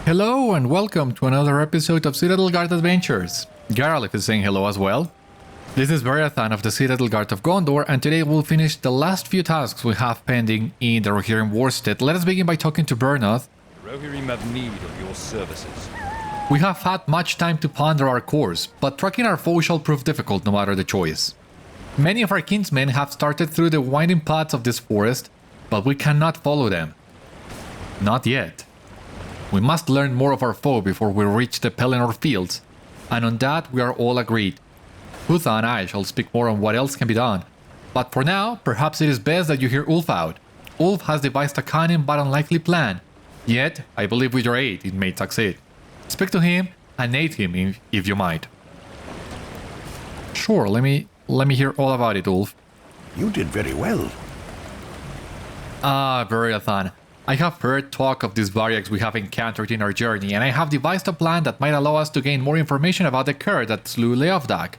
Hello and welcome to another episode of Citadel Guard Adventures. Garlic is saying hello as well. This is Beriathan of the Citadel Guard of Gondor, and today we'll finish the last few tasks we have pending in the Rohirrim warstead. Let us begin by talking to Bernoth. Rohirrim have need of your services. We have had much time to ponder our course, but tracking our foe shall prove difficult no matter the choice. Many of our kinsmen have started through the winding paths of this forest, but we cannot follow them. Not yet. We must learn more of our foe before we reach the Pelennor Fields, and on that we are all agreed. Butha and I shall speak more on what else can be done, but for now, perhaps it is best that you hear Ulf out. Ulf has devised a cunning but unlikely plan, yet I believe with your aid it may succeed. Speak to him and aid him if you might. Sure, let me hear all about it, Ulf. You did very well. Beriathan. I have heard talk of these Variags we have encountered in our journey, and I have devised a plan that might allow us to gain more information about the cur that slew Léofdag.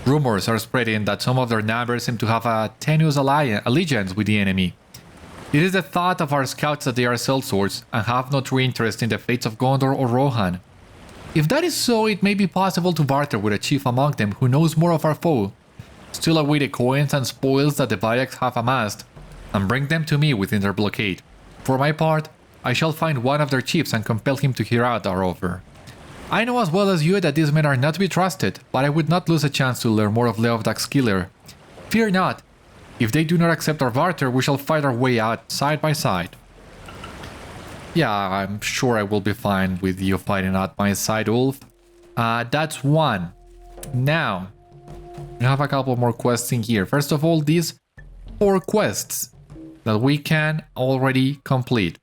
Rumors are spreading that some of their numbers seem to have a tenuous allegiance with the enemy. It is the thought of our scouts that they are sellswords and have no true interest in the fates of Gondor or Rohan. If that is so, it may be possible to barter with a chief among them who knows more of our foe, steal away the coins and spoils that the Variags have amassed, and bring them to me within their blockade. For my part, I shall find one of their chiefs and compel him to hear out our offer. I know as well as you that these men are not to be trusted, but I would not lose a chance to learn more of Léofdag's killer. Fear not. If they do not accept our barter, we shall fight our way out side by side. Yeah, I'm sure I will be fine with you fighting at my side, Ulf. That's one. Now, we have a couple more quests in here. First of all, these 4 quests that we can already complete.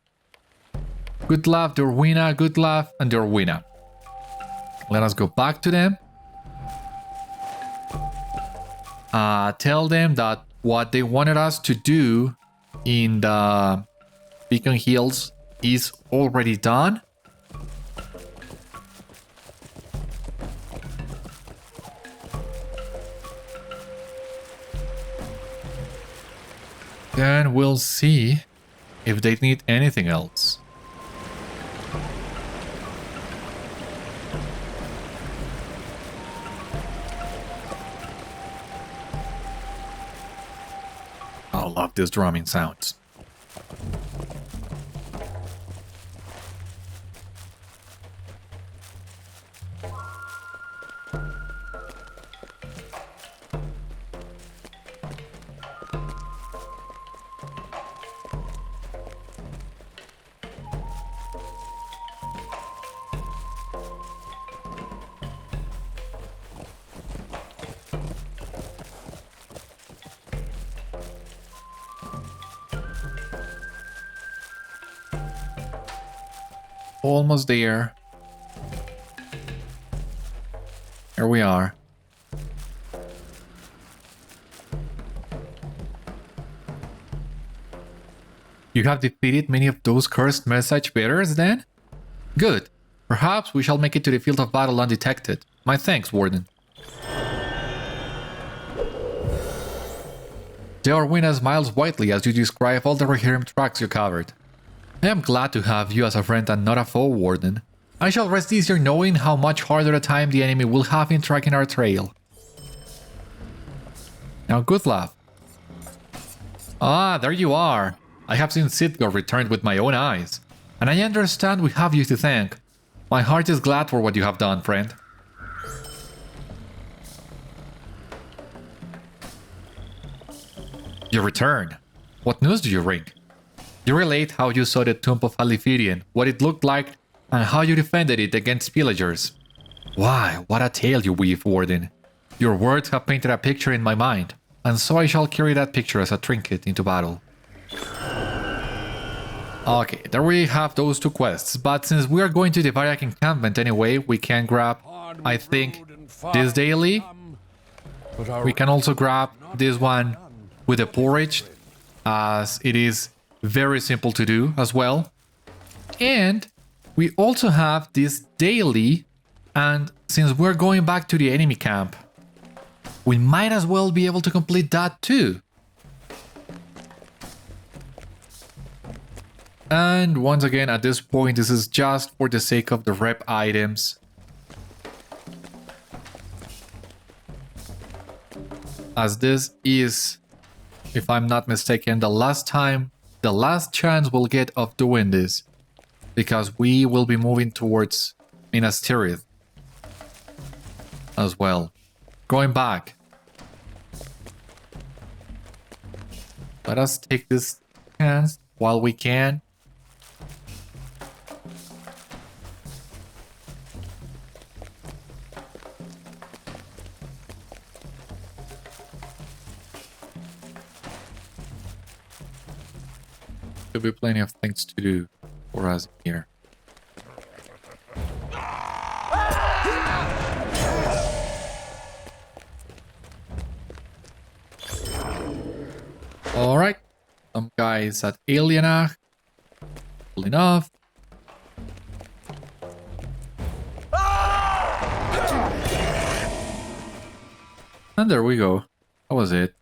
Good luck, Dorwina, good luck, and Dorwina. Let us go back to them. Tell them that what they wanted us to do in the Beacon Hills is already done. Then we'll see if they need anything else. I love these drumming sounds. Almost there. Here we are. You have defeated many of those cursed message bearers then? Good. Perhaps we shall make it to the field of battle undetected. My thanks, Warden. Dorwina smiles widely as you describe all the Rohirrim tracks you covered. I am glad to have you as a friend and not a foe, Warden. I shall rest easier knowing how much harder a time the enemy will have in tracking our trail. Now, good luck. Ah, there you are. I have seen Sitgard returned with my own eyes, and I understand we have you to thank. My heart is glad for what you have done, friend. You return. What news do you bring? You relate how you saw the tomb of Alifirian, what it looked like, and how you defended it against pillagers. Why, what a tale you weave, Warden. Your words have painted a picture in my mind, and so I shall carry that picture as a trinket into battle. Okay, there we have those 2 quests, but since we are going to the Variag encampment anyway, we can grab, I think, this daily. We can also grab this one with the porridge, as it is very simple to do as well. And we also have this daily, and since we're going back to the enemy camp, we might as well be able to complete that too. And once again, at this point, this is just for the sake of the rep items. As this is, if I'm not mistaken, the last chance we'll get of doing this. Because we will be moving towards Minas Tirith as well. Going back. Let us take this chance while we can. There'll be plenty of things to do for us here. Alright. Some guys at Alienach. Cool enough. And there we go. That was it.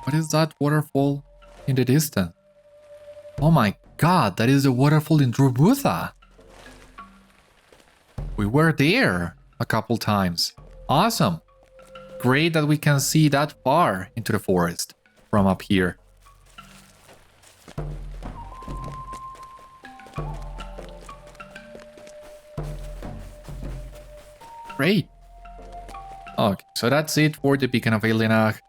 What is that waterfall in the distance? Oh my god, that is the waterfall in Drû Butha. We were there a couple times. Awesome. Great that we can see that far into the forest from up here. Great. Okay, so that's it for the Beacon of Alienach.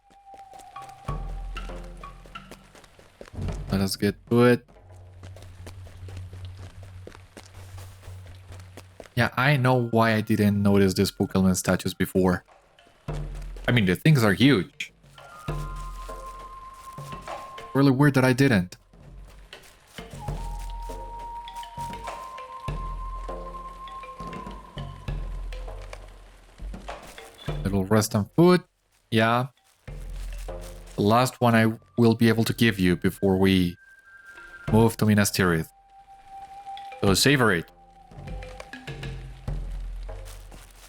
Let us get to it. Yeah, I know why I didn't notice these Pokemon statues before. I mean, the things are huge. Really weird that I didn't. Little rest and food. Yeah. The last one I will be able to give you before we move to Minas Tirith. So savor it.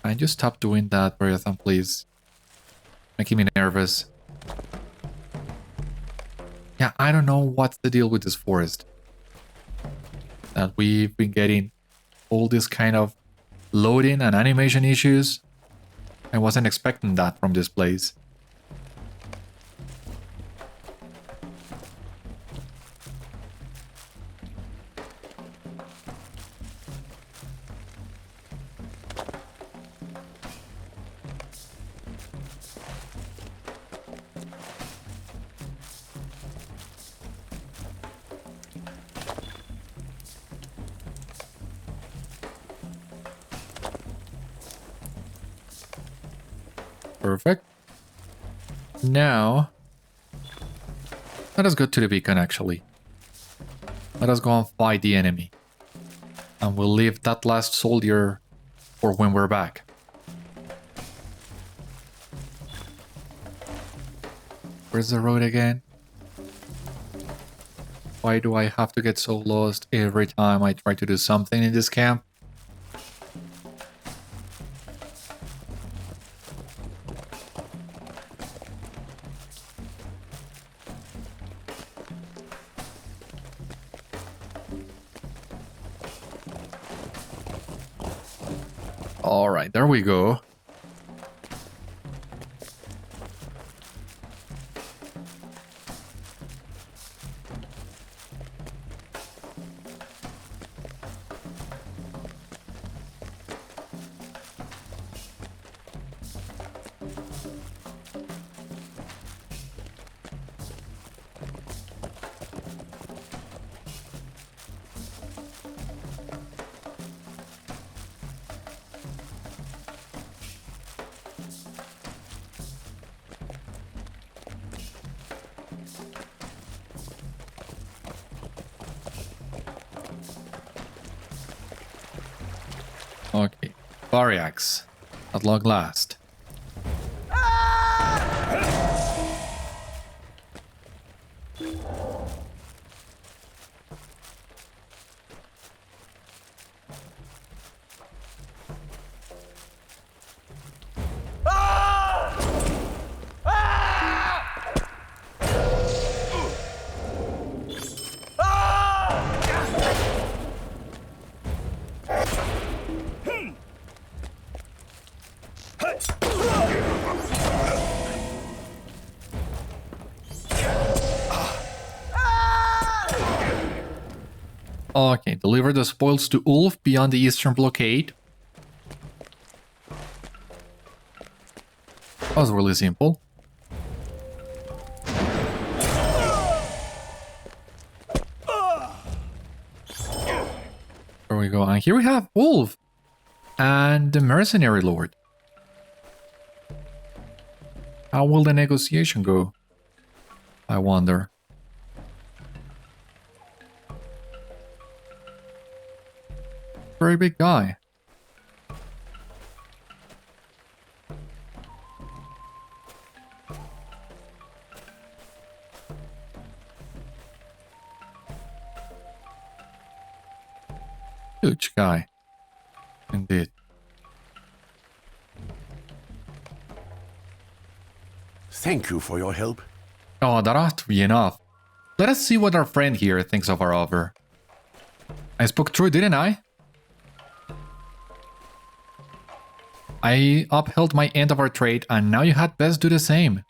And just stop doing that, Beriathan, please. Making me nervous. Yeah, I don't know what's the deal with this forest. That we've been getting all this kind of loading and animation issues. I wasn't expecting that from this place. Perfect. Now, let us go to the beacon, actually. Let us go and fight the enemy. And we'll leave that last soldier for when we're back. Where's the road again? Why do I have to get so lost every time I try to do something in this camp? Alright, there we go. Okay, Variags. At at long last. Okay, deliver the spoils to Ulf beyond the eastern blockade. That was really simple. There we go, and here we have Ulf and the mercenary lord. How will the negotiation go? I wonder. Very big guy. Huge guy. Indeed. Thank you for your help. Oh, that ought to be enough. Let us see what our friend here thinks of our offer. I spoke true, didn't I? I upheld my end of our trade, and now you had best do the same.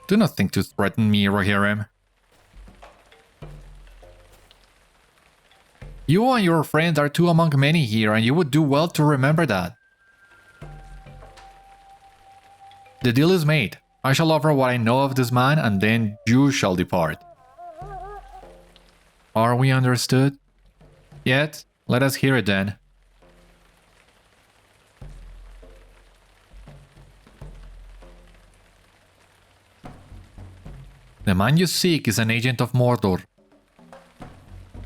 Do not think to threaten me, Rohirrim. You and your friends are two among many here, and you would do well to remember that. The deal is made. I shall offer what I know of this man, and then you shall depart. Are we understood? Yet, let us hear it then. The man you seek is an agent of Mordor.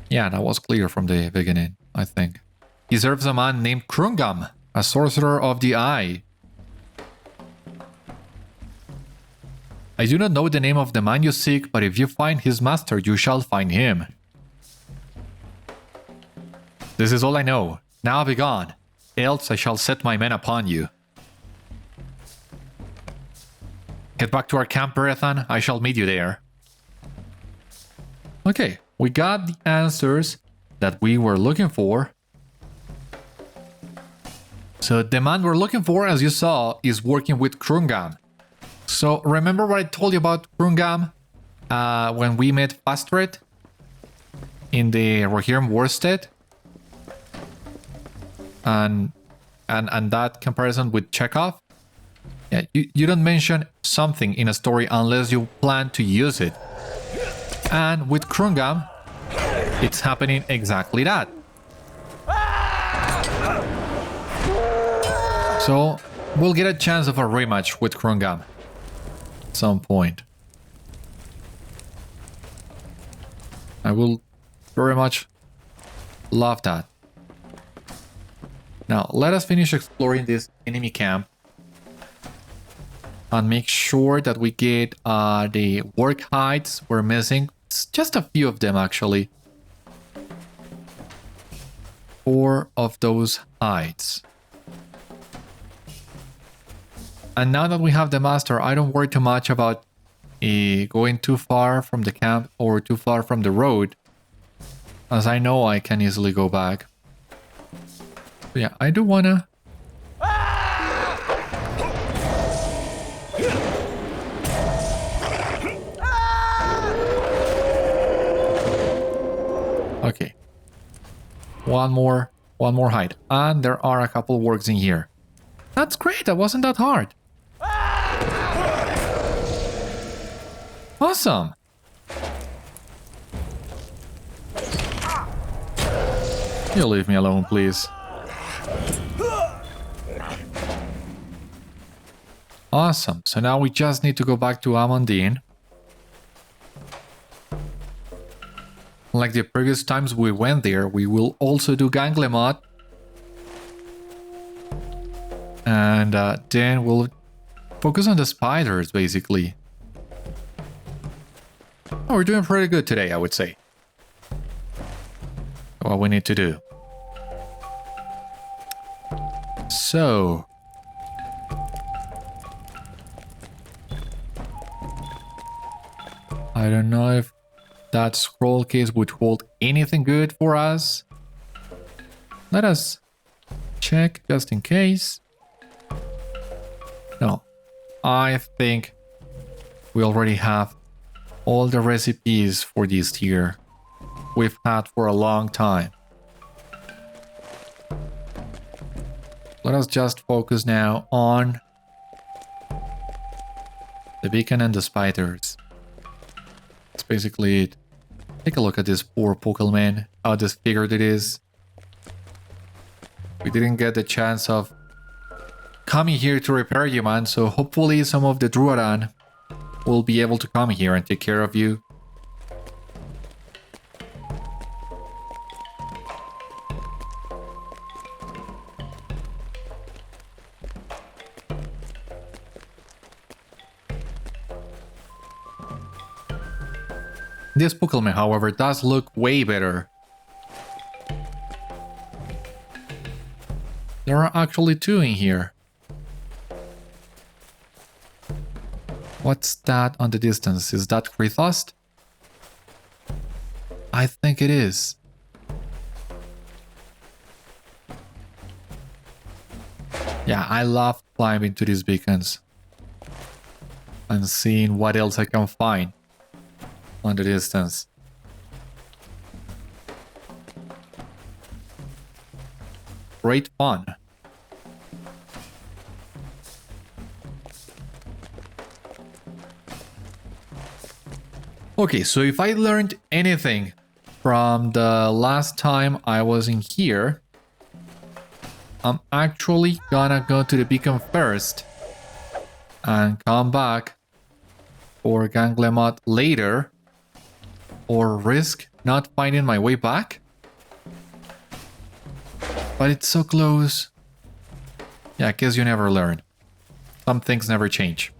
Yeah, that was clear from the beginning, I think. He serves a man named Crúmgam, a sorcerer of the eye. I do not know the name of the man you seek, but if you find his master, you shall find him. This is all I know. Now be gone, else I shall set my men upon you. Get back to our camp, Beriathan. I shall meet you there. Okay, we got the answers that we were looking for. So the man we're looking for, as you saw, is working with Crúmgam. So remember what I told you about Crúmgam when we met Fastred in the Rohirrim Warstead? And that comparison with Chekhov? Yeah, you don't mention something in a story unless you plan to use it. And with Crúmgam, it's happening exactly that. So, we'll get a chance of a rematch with Crúmgam at some point. I will very much love that. Now, let us finish exploring this enemy camp. And make sure that we get the work hides we're missing. It's just a few of them, actually. 4 of those hides. And now that we have the master, I don't worry too much about going too far from the camp or too far from the road, as I know I can easily go back. But yeah, I do wanna... Okay. One more hide. And there are a couple works in here. That's great, that wasn't that hard. Awesome. You leave me alone, please. Awesome. So now we just need to go back to Amundine. Like the previous times we went there, we will also do Ganglemot. And then we'll focus on the spiders, basically. Oh, we're doing pretty good today, I would say. What we need to do. So... I don't know if that scroll case would hold anything good for us. Let us check just in case. No, I think we already have all the recipes for this tier we've had for a long time. Let us just focus now on the beacon and the spiders. That's basically it. Take a look at this poor Pokemon, how disfigured it is. We didn't get the chance of coming here to repair you, man, so hopefully some of the Druadan will be able to come here and take care of you. This Pokemon, however, does look way better. There are actually two in here. What's that on the distance? Is that Krithust? I think it is. Yeah, I love climbing to these beacons and seeing what else I can find on the distance. Great fun. Okay, so if I learned anything from the last time I was in here, I'm actually gonna go to the beacon first and come back for Ganglemot later, or risk not finding my way back. But it's so close. Yeah, I guess you never learn. Some things never change.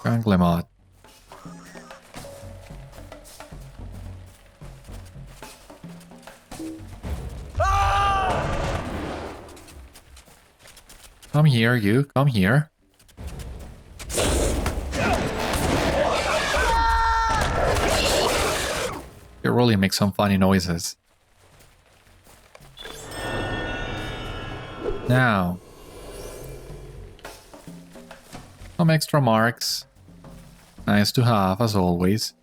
Ganglemot. Come here, you. Come here. You really make some funny noises. Now. Some extra marks. Nice to have, as always.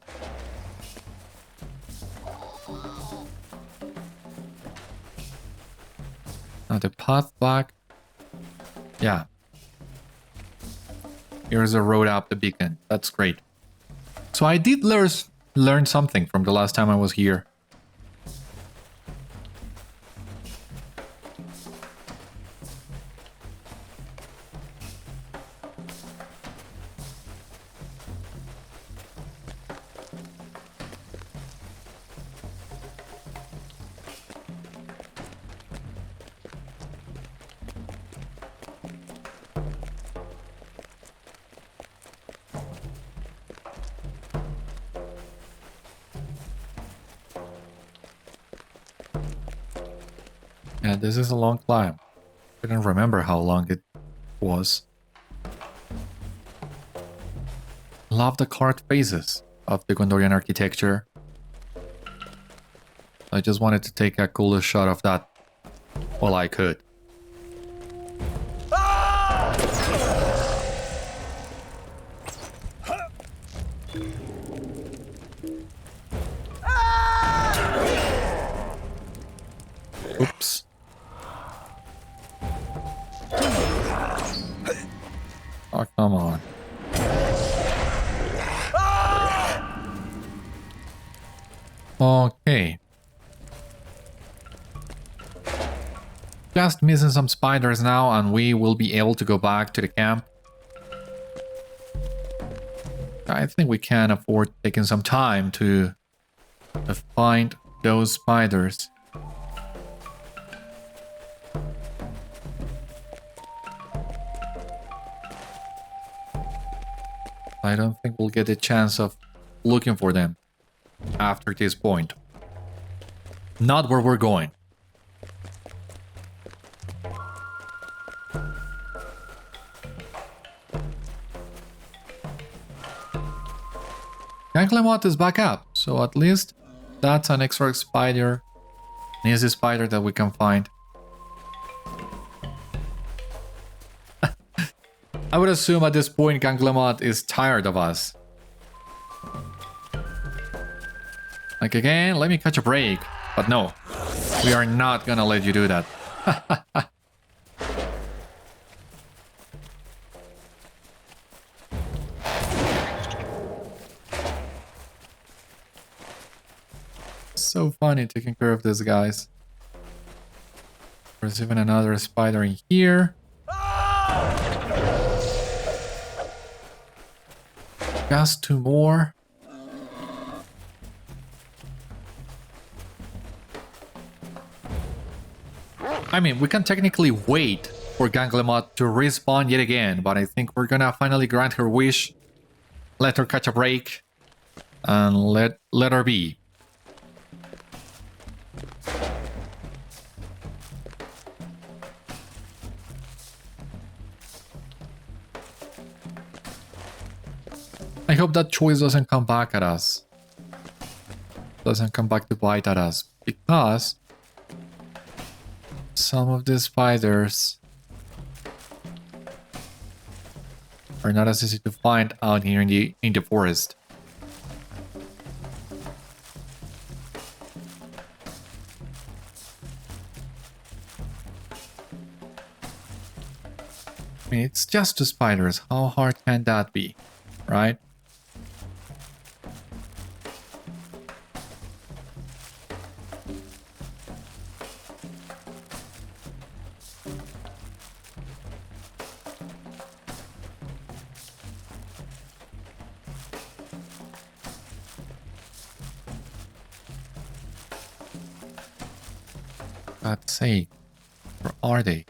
Now the path back. Yeah. Here's a road up the beacon. That's great. So I did learn something from the last time I was here. Yeah, this is a long climb. I don't remember how long it was. Love the carved faces of the Gondorian architecture. I just wanted to take a coolest shot of that while I could. Oops. Oh, come on. Okay. Just missing some spiders now, and we will be able to go back to the camp. I think we can afford taking some time to to find those spiders. I don't think we'll get a chance of looking for them after this point. Not where we're going. Ganglemot is back up, so at least that's an extra spider, an easy spider that we can find. I would assume at this point Ganglemot is tired of us. Like again, let me catch a break. But no, we are not gonna let you do that. So funny taking care of these guys. There's even another spider in here. Just two more. I mean, we can technically wait for Ganglemot to respawn yet again, but I think we're gonna finally grant her wish, let her catch a break, and let her be. I hope that choice doesn't come back at us. Doesn't come back to bite at us, because some of these spiders are not as easy to find out here in the forest. I mean, it's just two spiders. How hard can that be, right? God's sake, where are they?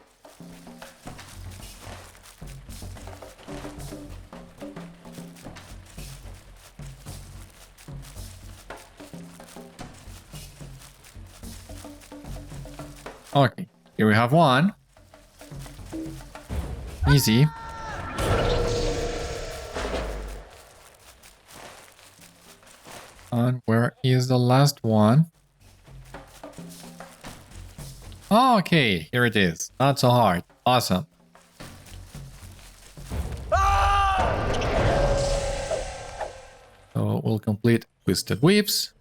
Okay, here we have one. Easy. And where is the last one? Oh, okay, here it is. Not so hard. Awesome. So we'll complete Twisted Whips.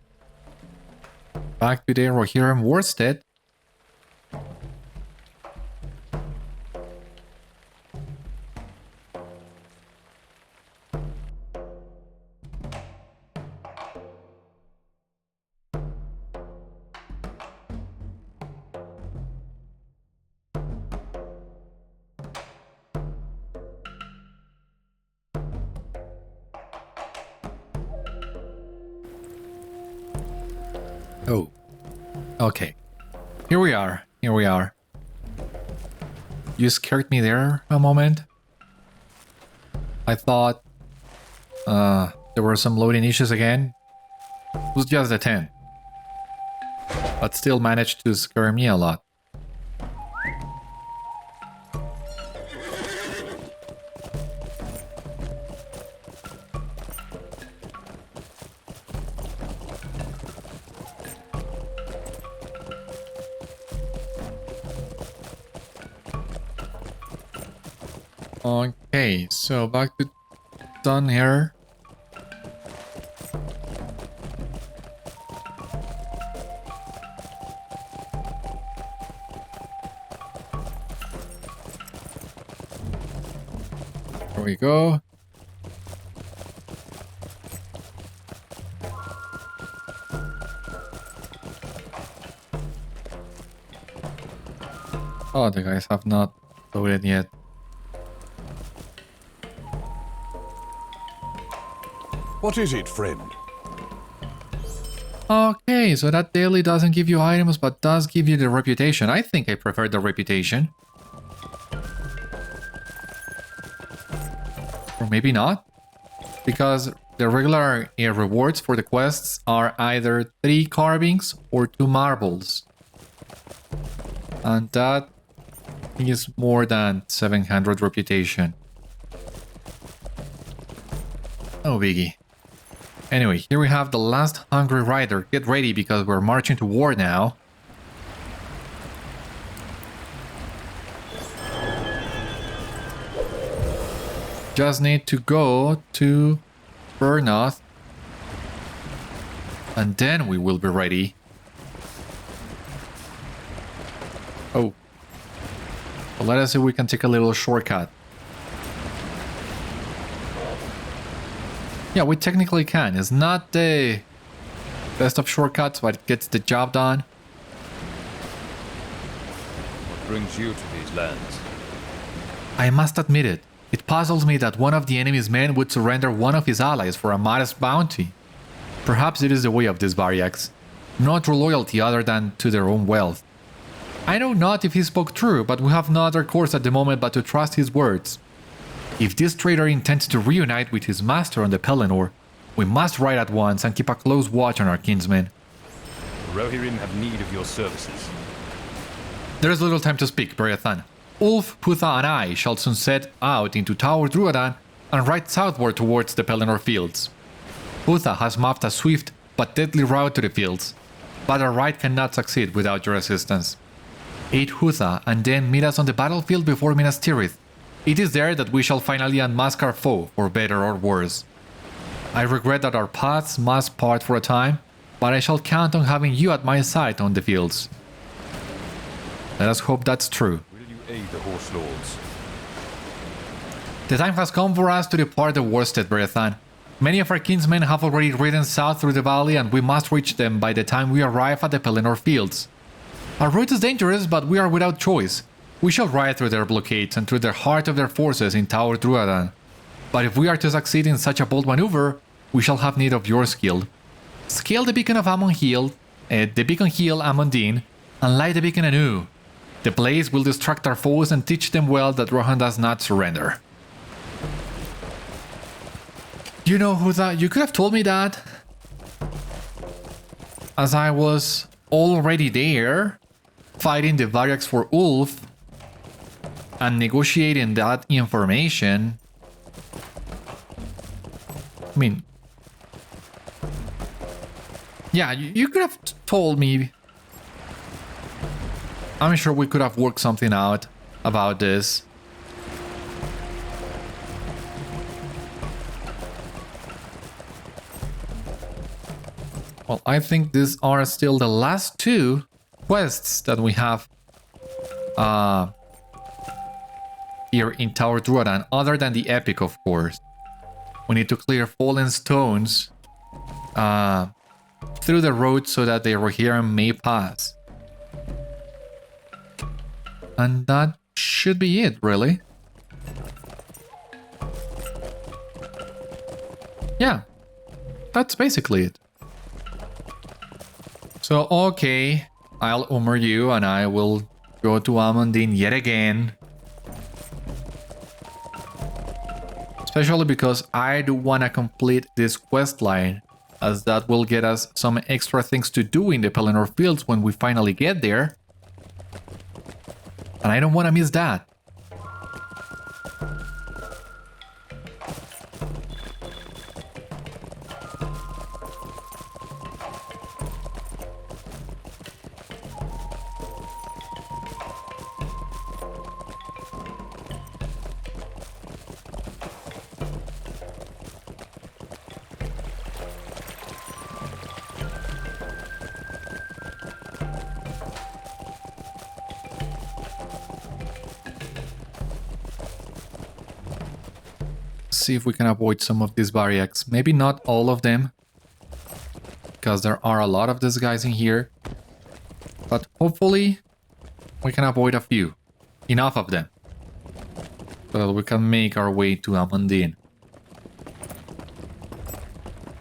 Back to the Rohirrim Worsted. Oh, okay. Here we are. Here we are. You scared me there a moment. I thought there were some loading issues again. It was just a 10. But still managed to scare me a lot. Okay, so back to done here. There we go. Oh, the guys have not loaded yet. What is it, friend? Okay, so that daily doesn't give you items, but does give you the reputation. I think I prefer the reputation. Or maybe not. Because the regular rewards for the quests are either 3 carvings or 2 marbles. And that is more than 700 reputation. No biggie. Anyway, here we have the last hungry rider. Get ready because we're marching to war now. Just need to go to Burnoth. And then we will be ready. Oh. Well, let us see if we can take a little shortcut. Yeah, we technically can. It's not the best of shortcuts, but it gets the job done. What brings you to these lands? I must admit it. It puzzles me that one of the enemy's men would surrender one of his allies for a modest bounty. Perhaps it is the way of these Variags. No true loyalty other than to their own wealth. I know not if he spoke true, but we have no other course at the moment but to trust his words. If this traitor intends to reunite with his master on the Pelennor, we must ride at once and keep a close watch on our kinsmen. The Rohirrim have need of your services. There is little time to speak, Beriathan. Ulf, Butha and I shall soon set out into Tower Drû and ride southward towards the Pelennor Fields. Butha has mapped a swift but deadly route to the fields, but our ride cannot succeed without your assistance. Aid Butha and then meet us on the battlefield before Minas Tirith. It is there that we shall finally unmask our foe, for better or worse. I regret that our paths must part for a time, but I shall count on having you at my side on the fields. Let us hope that's true. Will you aid the Horse Lords? The time has come for us to depart the Worsted, Beriathan. Many of our kinsmen have already ridden south through the valley and we must reach them by the time we arrive at the Pelennor Fields. Our route is dangerous, but we are without choice. We shall ride through their blockades and through the heart of their forces in Tower Drû. But if we are to succeed in such a bold maneuver, we shall have need of your skill. Scale the beacon of Amon Hill, the beacon hill Amondine, and light the beacon anew. The blaze will distract our foes and teach them well that Rohan does not surrender. You know, Butha, you could have told me that. As I was already there, fighting the Variags for Ulf, and negotiating that information. I mean, yeah, you could have told me. I'm sure we could have worked something out about this. Well, I think these are still the last 2 quests that we have here in Tower Drû, other than the epic, of course. We need to clear fallen stones through the road so that the Rohirrim may pass. And that should be it, really. Yeah, that's basically it. So, okay, I'll humor you and I will go to Amondine yet again. Especially because I do want to complete this quest line, as that will get us some extra things to do in the Pelennor Fields when we finally get there. And I don't want to miss that. See if we can avoid some of these Variags. Maybe not all of them, because there are a lot of these guys in here. But hopefully we can avoid a few. Enough of them. So that we can make our way to Amondine.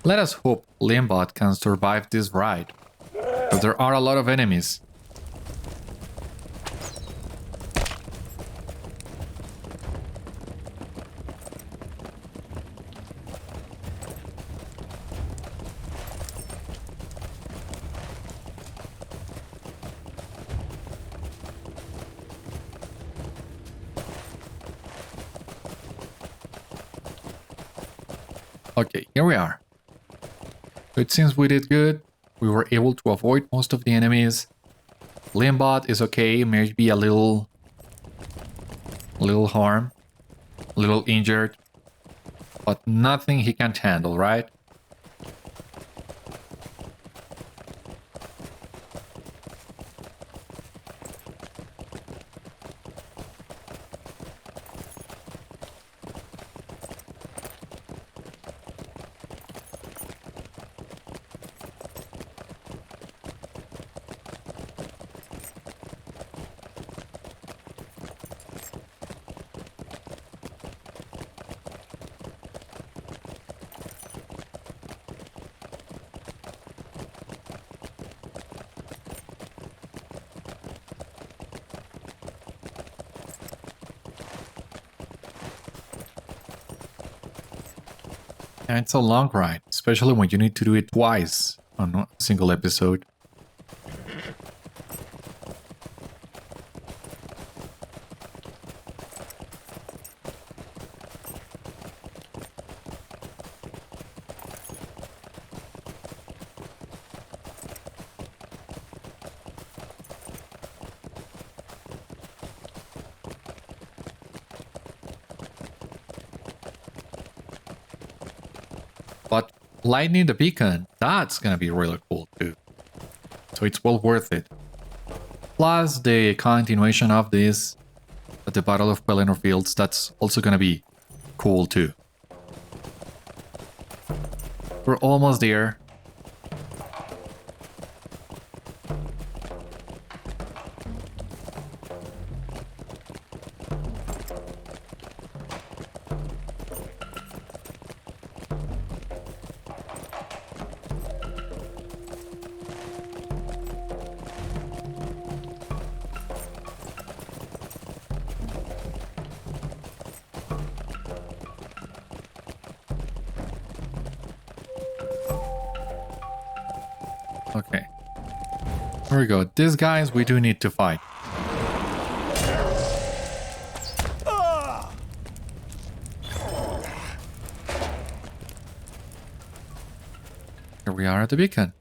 Let us hope Limbot can survive this ride, because there are a lot of enemies. Okay, here we are. It seems we did good. We were able to avoid most of the enemies. Limbot is okay, maybe a little harm, a little injured, but nothing he can't handle, right? And it's a long ride, especially when you need to do it twice on a single episode. But lighting the beacon, that's gonna be really cool too. So it's well worth it. Plus the continuation of this at the Battle of Pelennor Fields, that's also gonna be cool too. We're almost there. Okay. Here we go. These guys we do need to fight. Here we are at the beacon.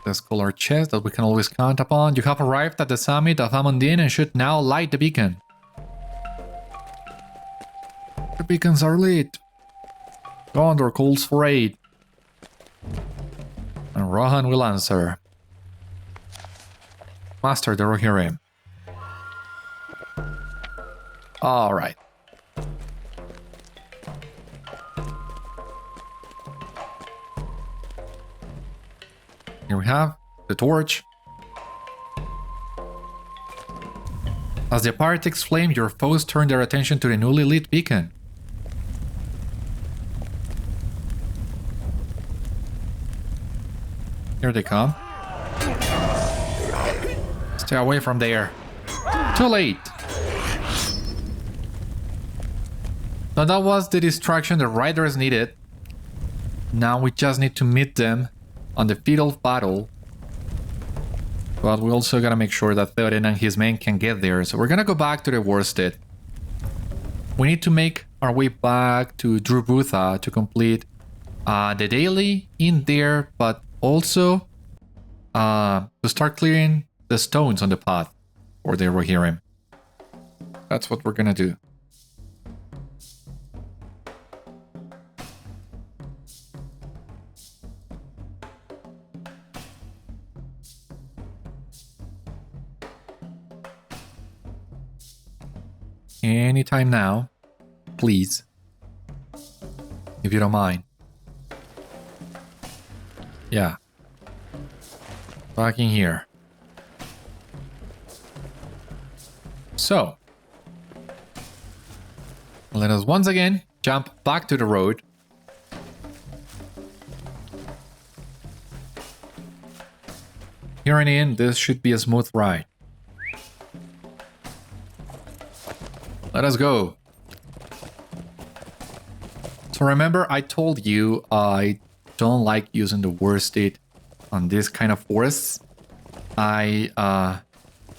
Let's call our chest that we can always count upon. You have arrived at the summit of Amundin and should now light the beacon. The beacons are lit. Gondor calls for aid. And Rohan will answer. Master the Rohirrim. Alright. Here we have the torch. As the pyre takes flame, your foes turn their attention to the newly lit beacon. Here they come. Stay away from there. Too late. Now that was the distraction the riders needed. Now we just need to meet them on the field of battle. But we also gotta make sure that Théoden and his men can get there. So we're gonna go back to the worsted. We need to make our way back to Drû Butha to complete the daily in there, but also to start clearing the stones on the path for the Rohirrim. That's what we're gonna do. Anytime now, please, if you don't mind. Yeah. Back in here. So, let us once again jump back to the road. Here and in, this should be a smooth ride. Let us go. So remember, I told you I don't like using the worsted on this kind of forests. I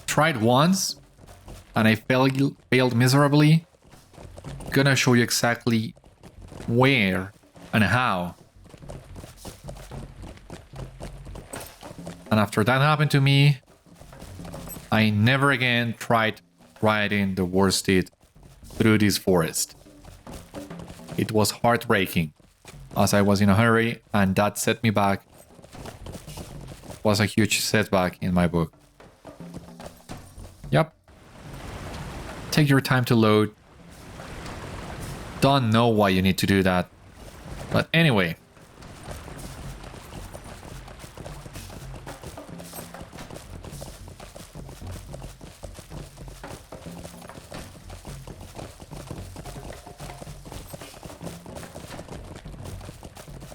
tried once and I failed miserably. Gonna show you exactly where and how. And after that happened to me, I never again tried riding the worsted through this forest. It was heartbreaking, as I was in a hurry, and that set me back. Was a huge setback in my book. Yep. Take your time to load. Don't know why you need to do that. But anyway.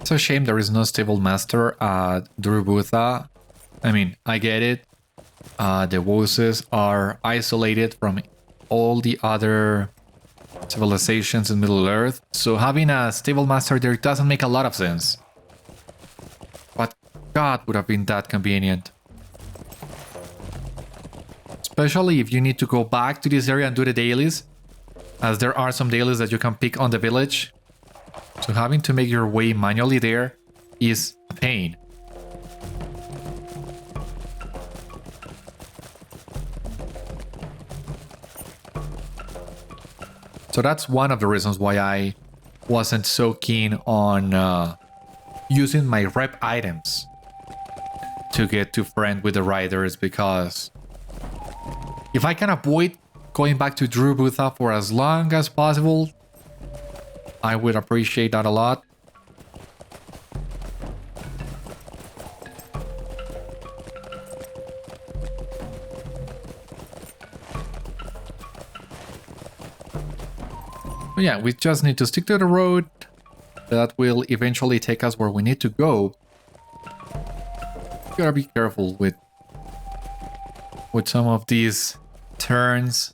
It's a shame there is no stable master at Drû Butha. I mean, I get it. The Woses are isolated from all the other civilizations in Middle-earth, so having a stable master there doesn't make a lot of sense. But God, would have been that convenient. Especially if you need to go back to this area and do the dailies, as there are some dailies that you can pick on the village. So having to make your way manually there is a pain. So that's one of the reasons why I wasn't so keen on using my rep items to get to friend with the riders, because if I can avoid going back to Drû Butha for as long as possible, I would appreciate that a lot. But yeah, we just need to stick to the road. That will eventually take us where we need to go. You gotta be careful with some of these turns.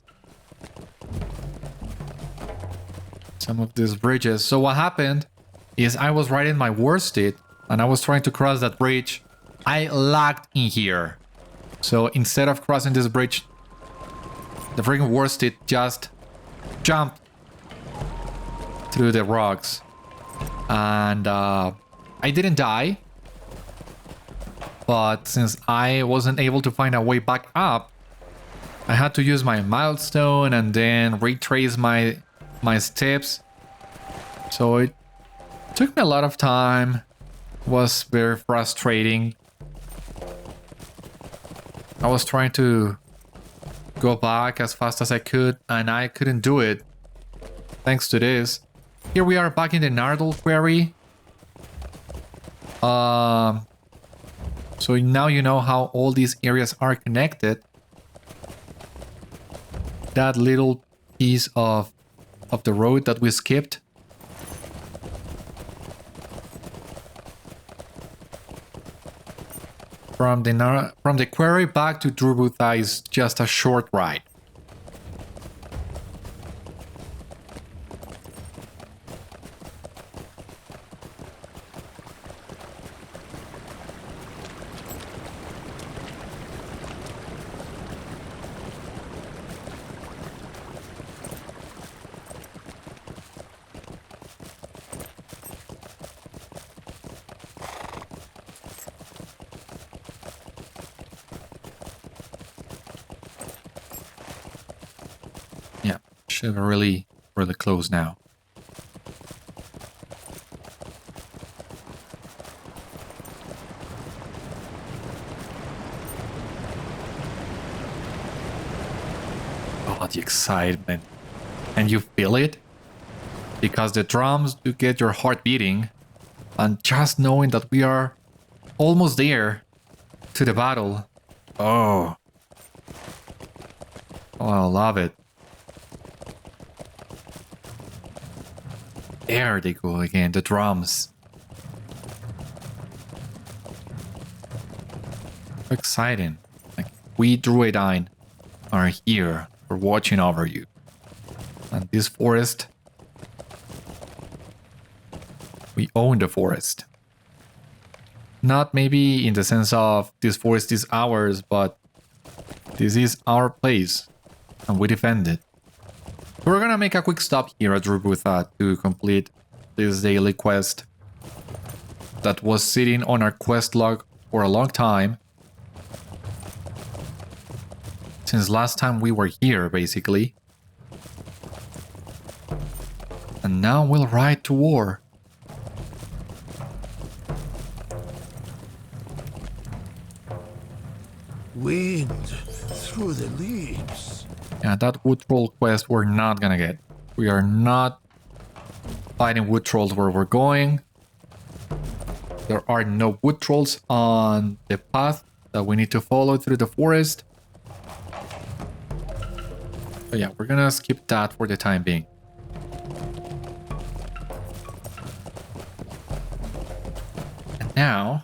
Some of these bridges. So what happened is I was riding my worsted and I was trying to cross that bridge. I lagged in here. So instead of crossing this bridge, the freaking worsted just jumped through the rocks. And I didn't die. But since I wasn't able to find a way back up, I had to use my milestone and then retrace my steps. So it took me a lot of time. It was very frustrating. I was trying to go back as fast as I could and I couldn't do it thanks to this. Here we are back in the Nardal quarry. So now you know how all these areas are connected. That little piece of the road that we skipped. From the quarry back to Drû Butha is just a short ride. Should be really close now. Oh, the excitement. And you feel it? Because the drums do get your heart beating. And just knowing that we are almost there to the battle. Oh. Oh, I love it. There they go again, the drums. So exciting. Like, we Druidine are here. We're watching over you. And this forest, we own the forest. Not maybe in the sense of this forest is ours, but this is our place. And we defend it. We're gonna make a quick stop here at Drû Butha to complete this daily quest that was sitting on our quest log for a long time. Since last time we were here, basically. And now we'll ride to war. Wind through the leaves. Yeah, that wood troll quest we're not gonna get. We are not fighting wood trolls where we're going. There are no wood trolls on the path that we need to follow through the forest. But yeah, we're gonna skip that for the time being. And now,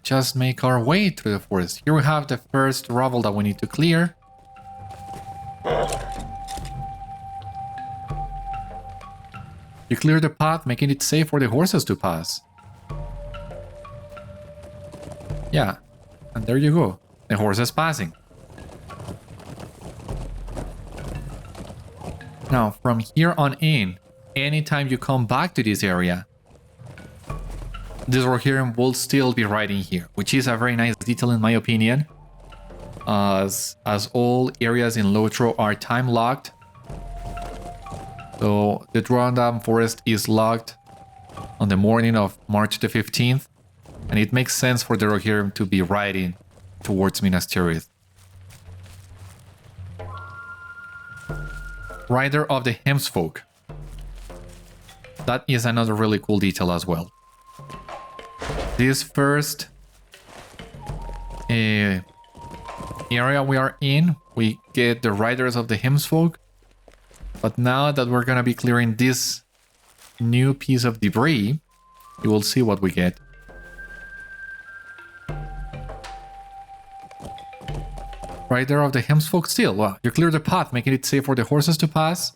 just make our way through the forest. Here we have the first rubble that we need to clear. You clear the path, making it safe for the horses to pass. Yeah, and there you go. The horses passing. Now, from here on in, anytime you come back to this area, this Rohirrim will still be riding here, which is a very nice detail in my opinion. As all areas in LOTRO are time locked. So the Crúmgam forest is locked on the morning of March the 15th, and it makes sense for the Rohirrim to be riding towards Minas Tirith. Rider of the Hemsfolk. That is another really cool detail as well. This first area we are in, we get the Riders of the Hemsfolk. But now that we're gonna be clearing this new piece of debris, you will see what we get. Rider of the Hemsfolk still. Wow, you clear the path, making it safe for the horses to pass.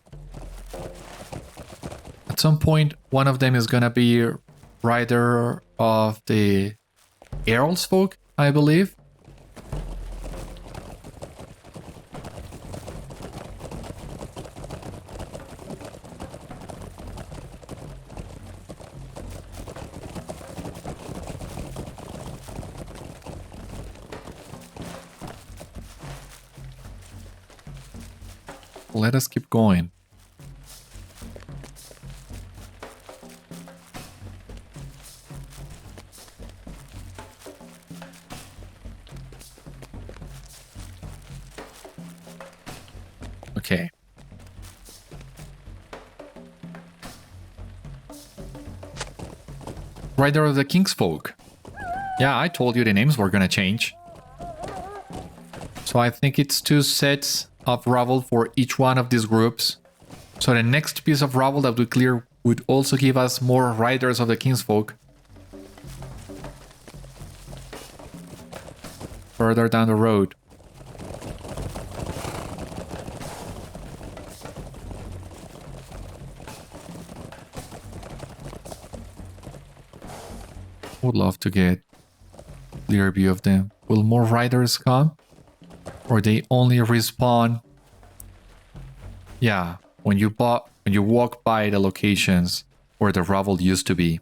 At some point, one of them is gonna be Rider of the Earlsfolk, I believe. Let us keep going. Okay. Rider of the Kingsfolk. Yeah, I told you the names were gonna change. So I think it's 2 sets of rubble for each one of these groups. So the next piece of rubble that we clear would also give us more Riders of the Kingsfolk. Further down the road. Would love to get a clear view of them. Will more riders come? Or they only respawn? Yeah, when you walk by the locations where the rubble used to be.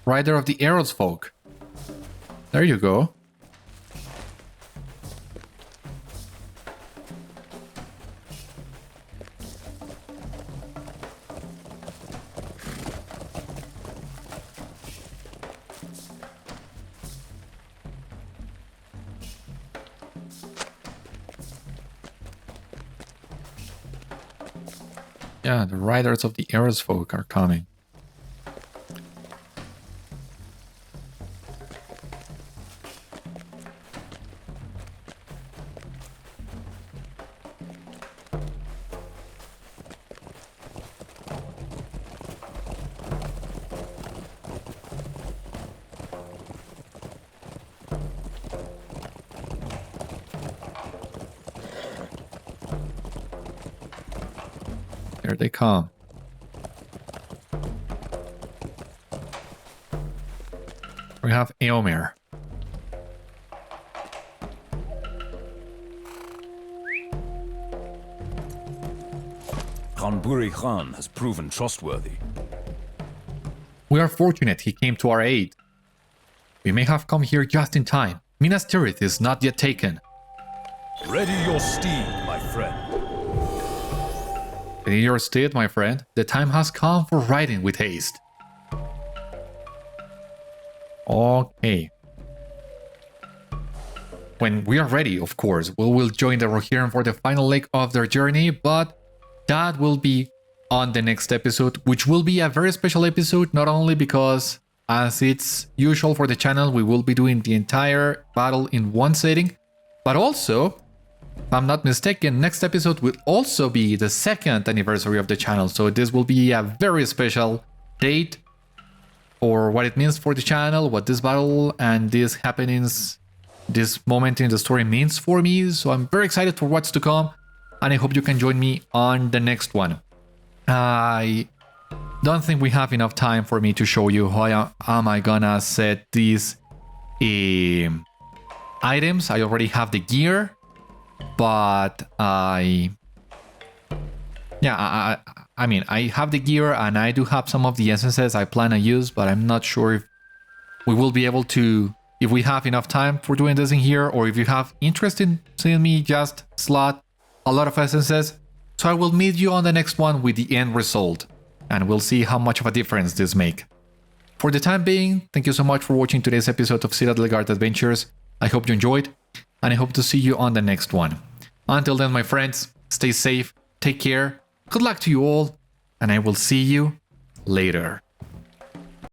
Rider of the Earlsfolk. There you go. Yeah, the riders of the Earth folk are coming. Here they come. We have Eomer. Khanburi Khan has proven trustworthy. We are fortunate he came to our aid. We may have come here just in time. Minas Tirith is not yet taken. Ready your steed, my friend. In your stead, my friend, the time has come for riding with haste. Okay. When we are ready, of course, we will join the Rohirrim for the final leg of their journey, but that will be on the next episode, which will be a very special episode, not only because, as it's usual for the channel, we will be doing the entire battle in one setting, but also, if I'm not mistaken, next episode will also be the 2nd anniversary of the channel, so this will be a very special date for what it means for the channel, what this battle and these happenings, this moment in the story means for me, so I'm very excited for what's to come, and I hope you can join me on the next one. I don't think we have enough time for me to show you how am I gonna set these items. I already have the gear. But I mean, I have the gear and I do have some of the essences I plan to use, but I'm not sure if we will be able to, if we have enough time for doing this in here, or if you have interest in seeing me just slot a lot of essences. So I will meet you on the next one with the end result, and we'll see how much of a difference this make. For the time being, thank you so much for watching today's episode of Citadel Guard Adventures. I hope you enjoyed, and I hope to see you on the next one. Until then, my friends, stay safe, take care, good luck to you all, and I will see you later.